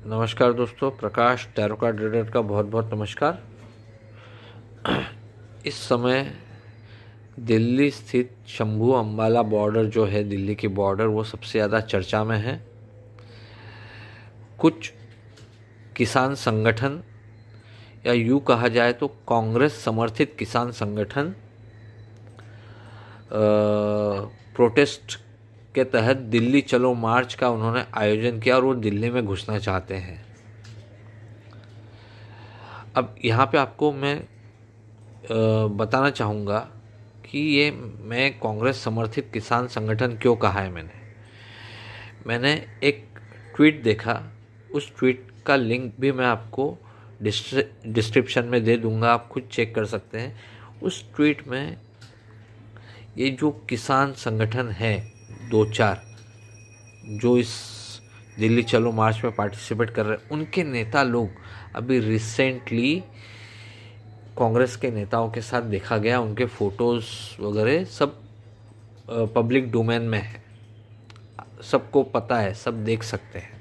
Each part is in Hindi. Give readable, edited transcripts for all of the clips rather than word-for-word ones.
नमस्कार दोस्तों, प्रकाश टैरो कार्ड रीडर का बहुत बहुत नमस्कार। इस समय दिल्ली स्थित शंभू अम्बाला बॉर्डर जो है, दिल्ली की बॉर्डर, वो सबसे ज़्यादा चर्चा में है। कुछ किसान संगठन, या यूँ कहा जाए तो कांग्रेस समर्थित किसान संगठन, प्रोटेस्ट के तहत दिल्ली चलो मार्च का उन्होंने आयोजन किया और वो दिल्ली में घुसना चाहते हैं। अब यहाँ पे आपको मैं बताना चाहूँगा कि ये मैं कांग्रेस समर्थित किसान संगठन क्यों कहा है। मैंने एक ट्वीट देखा, उस ट्वीट का लिंक भी मैं आपको डिस्क्रिप्शन में दे दूँगा, आप खुद चेक कर सकते हैं। उस ट्वीट में ये जो किसान संगठन है, 2-4 जो इस दिल्ली चलो मार्च में पार्टिसिपेट कर रहे हैं, उनके नेता लोग अभी रिसेंटली कांग्रेस के नेताओं के साथ देखा गया। उनके फ़ोटोज़ वगैरह सब पब्लिक डोमेन में है, सबको पता है, सब देख सकते हैं।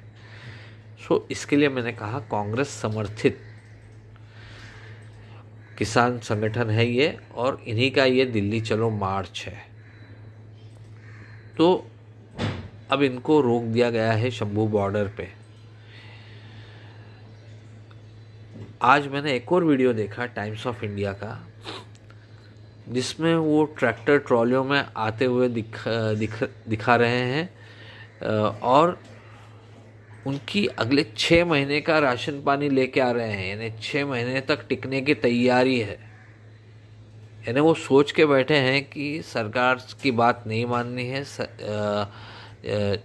सो इसके लिए मैंने कहा कांग्रेस समर्थित किसान संगठन है ये, और इन्हीं का ये दिल्ली चलो मार्च है। तो अब इनको रोक दिया गया है शंभू बॉर्डर पे। आज मैंने एक और वीडियो देखा टाइम्स ऑफ इंडिया का, जिसमें वो ट्रैक्टर ट्रॉलियों में आते हुए दिखा रहे हैं और उनकी अगले 6 महीने का राशन पानी लेके आ रहे हैं, यानी 6 महीने तक टिकने की तैयारी है। यानी वो सोच के बैठे हैं कि सरकार की बात नहीं माननी है,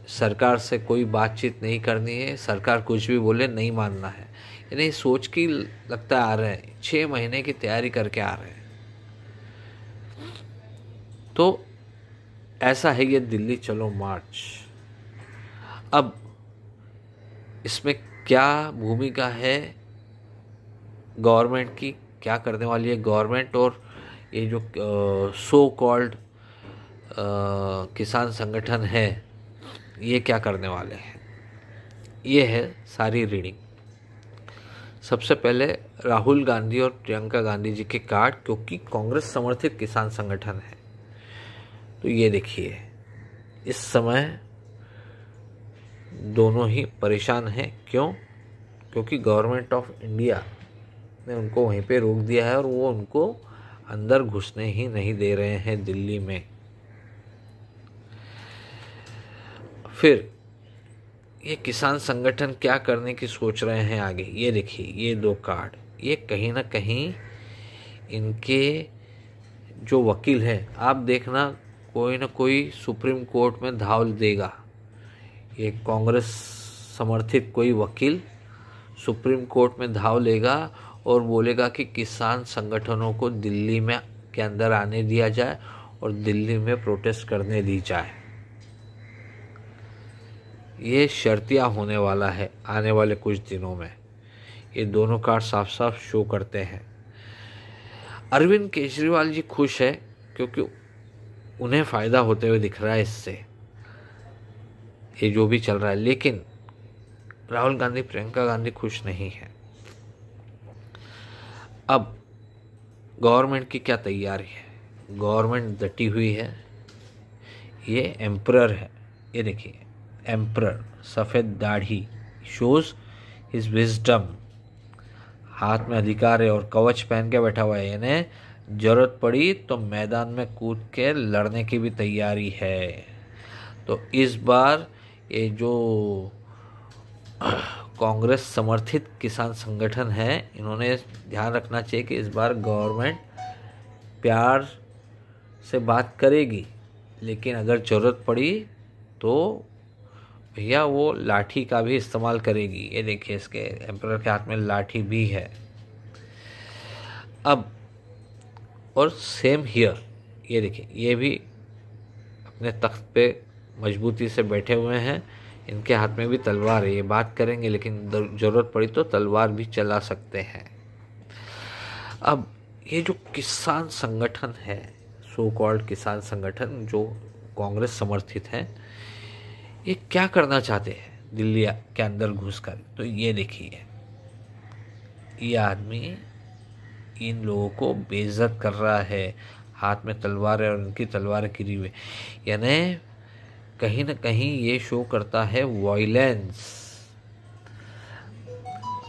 सरकार से कोई बातचीत नहीं करनी है, सरकार कुछ भी बोले नहीं मानना है। यानी सोच की लगता आ रहे हैं, 6 महीने की तैयारी करके आ रहे हैं। तो ऐसा है ये दिल्ली चलो मार्च। अब इसमें क्या भूमिका है गवर्नमेंट की, क्या करने वाली है गवर्नमेंट, और ये जो सो कॉल्ड किसान संगठन है, ये क्या करने वाले हैं, ये है सारी रीडिंग। सबसे पहले राहुल गांधी और प्रियंका गांधी जी के कार्ड, क्योंकि कांग्रेस समर्थित किसान संगठन है। तो ये देखिए, इस समय दोनों ही परेशान हैं। क्यों? क्योंकि गवर्नमेंट ऑफ इंडिया ने उनको वहीं पे रोक दिया है और वो उनको अंदर घुसने ही नहीं दे रहे हैं दिल्ली में। फिर ये किसान संगठन क्या करने की सोच रहे हैं आगे, ये देखिए, ये 2 कार्ड, ये कहीं ना कहीं इनके जो वकील हैं, आप देखना कोई ना कोई सुप्रीम कोर्ट में धाव देगा। ये कांग्रेस समर्थित कोई वकील सुप्रीम कोर्ट में धाव लेगा और बोलेगा कि किसान संगठनों को दिल्ली में के अंदर आने दिया जाए और दिल्ली में प्रोटेस्ट करने दी जाए। ये शर्तिया होने वाला है आने वाले कुछ दिनों में। ये दोनों कार्ड साफ साफ शो करते हैं। अरविंद केजरीवाल जी खुश है क्योंकि उन्हें फ़ायदा होते हुए दिख रहा है इससे, ये जो भी चल रहा है। लेकिन राहुल गांधी, प्रियंका गांधी खुश नहीं है। अब गवर्नमेंट की क्या तैयारी है? गवर्नमेंट डटी हुई है। ये एम्परर है, ये देखिए, एम्परर, सफ़ेद दाढ़ी, शोज हिज विजडम, हाथ में अधिकार है और कवच पहन के बैठा हुआ है। यानी जरूरत पड़ी तो मैदान में कूद के लड़ने की भी तैयारी है। तो इस बार ये जो कांग्रेस समर्थित किसान संगठन है, इन्होंने ध्यान रखना चाहिए कि इस बार गवर्नमेंट प्यार से बात करेगी, लेकिन अगर ज़रूरत पड़ी तो भैया वो लाठी का भी इस्तेमाल करेगी। ये देखिए, इसके एम्परर के हाथ में लाठी भी है। अब और सेम हियर, ये देखिए, ये भी अपने तख्त पे मजबूती से बैठे हुए हैं। इनके हाथ में भी तलवार है। ये बात करेंगे लेकिन ज़रूरत पड़ी तो तलवार भी चला सकते हैं। अब ये जो किसान संगठन है, सो कॉल्ड किसान संगठन जो कांग्रेस समर्थित है, ये क्या करना चाहते हैं? दिल्ली के अंदर घुसकर। तो ये देखिए, ये आदमी इन लोगों को बेइज्जत कर रहा है, हाथ में तलवार है और उनकी तलवार गिरी हुई, यानी कहीं ना कहीं ये शो करता है वायलेंस।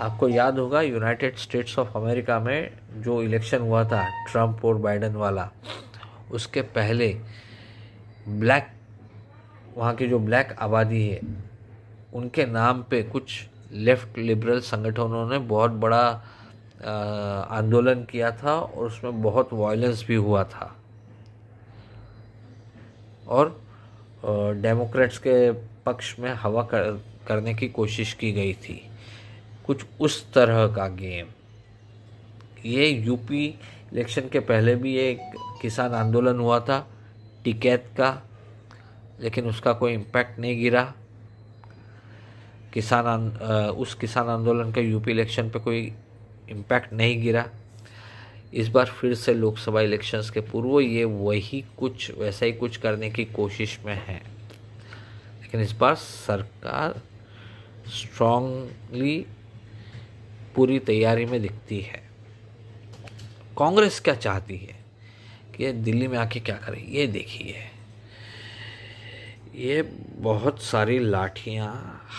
आपको याद होगा यूनाइटेड स्टेट्स ऑफ अमेरिका में जो इलेक्शन हुआ था ट्रम्प और बाइडेन वाला, उसके पहले ब्लैक, वहाँ की जो ब्लैक आबादी है उनके नाम पे कुछ लेफ्ट लिबरल संगठनों ने बहुत बड़ा आंदोलन किया था और उसमें बहुत वायलेंस भी हुआ था और डेमोक्रेट्स के पक्ष में हवा करने की कोशिश की गई थी। कुछ उस तरह का गेम। ये यूपी इलेक्शन के पहले भी एक किसान आंदोलन हुआ था टिकैत का, लेकिन उसका कोई इम्पैक्ट नहीं गिरा। उस किसान आंदोलन का यूपी इलेक्शन पे कोई इम्पैक्ट नहीं गिरा। इस बार फिर से लोकसभा इलेक्शंस के पूर्व ये वैसा ही कुछ करने की कोशिश में है, लेकिन इस बार सरकार स्ट्रांगली पूरी तैयारी में दिखती है। कांग्रेस क्या चाहती है कि दिल्ली में आके क्या करे, ये देखिए, ये बहुत सारी लाठियां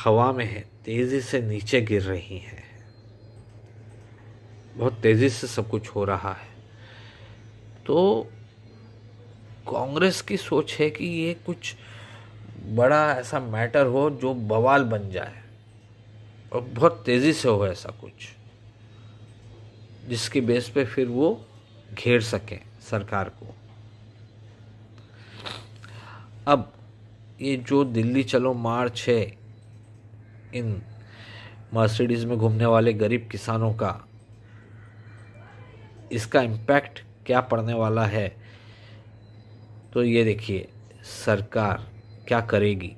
हवा में है, तेजी से नीचे गिर रही हैं, बहुत तेजी से सब कुछ हो रहा है। तो कांग्रेस की सोच है कि ये कुछ बड़ा ऐसा मैटर हो जो बवाल बन जाए और बहुत तेजी से हो ऐसा कुछ, जिसकी बेस पे फिर वो घेर सके सरकार को। अब ये जो दिल्ली चलो मार्च है, इन मर्सिडीज में घूमने वाले गरीब किसानों का, इसका इम्पैक्ट क्या पड़ने वाला है, तो ये देखिए सरकार क्या करेगी।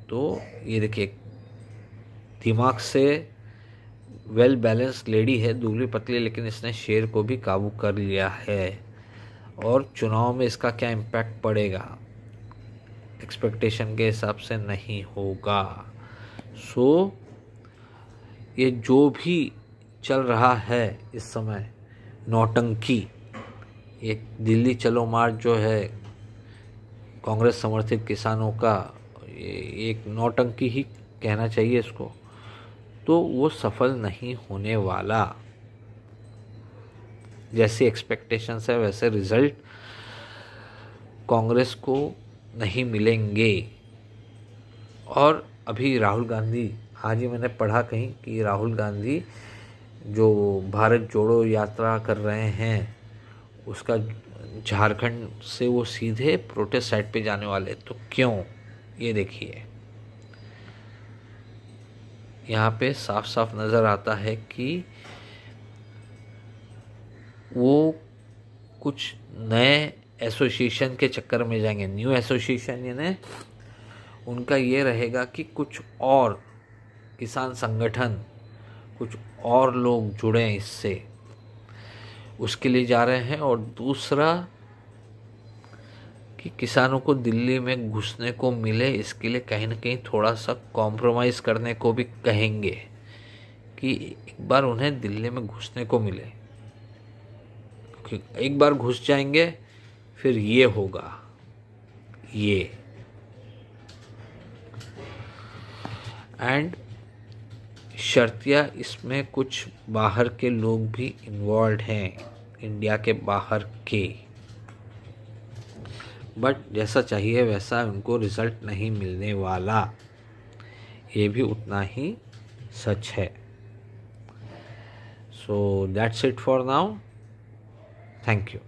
तो ये देखिए, दिमाग से वेल बैलेंस लेडी है, दुबली पतली, लेकिन इसने शेर को भी काबू कर लिया है। और चुनाव में इसका क्या इम्पैक्ट पड़ेगा, एक्सपेक्टेशन के हिसाब से नहीं होगा। सो ये जो भी चल रहा है इस समय नौटंकी, ये दिल्ली चलो मार्च जो है कांग्रेस समर्थित किसानों का, ये एक नौटंकी ही कहना चाहिए इसको, तो वो सफल नहीं होने वाला। जैसी एक्सपेक्टेशंस है वैसे रिजल्ट कांग्रेस को नहीं मिलेंगे। और अभी राहुल गांधी, आज ही मैंने पढ़ा कहीं कि राहुल गांधी जो भारत जोड़ो यात्रा कर रहे हैं, उसका झारखंड से वो सीधे प्रोटेस्ट साइट पे जाने वाले। तो क्यों, ये देखिए, यहाँ पे साफ साफ नज़र आता है कि वो कुछ नए एसोसिएशन के चक्कर में जाएंगे। न्यू एसोसिएशन यानी उनका ये रहेगा कि कुछ और किसान संगठन, कुछ और लोग जुड़े इससे, उसके लिए जा रहे हैं। और दूसरा कि किसानों को दिल्ली में घुसने को मिले, इसके लिए कहीं ना कहीं थोड़ा सा कॉम्प्रोमाइज़ करने को भी कहेंगे कि एक बार उन्हें दिल्ली में घुसने को मिले, क्योंकि एक बार घुस जाएंगे फिर ये होगा, ये एंड शर्तिया इसमें कुछ बाहर के लोग भी इन्वॉल्व हैं, इंडिया के बाहर के, बट जैसा चाहिए वैसा उनको रिजल्ट नहीं मिलने वाला, ये भी उतना ही सच है। So that's it for now, thank you.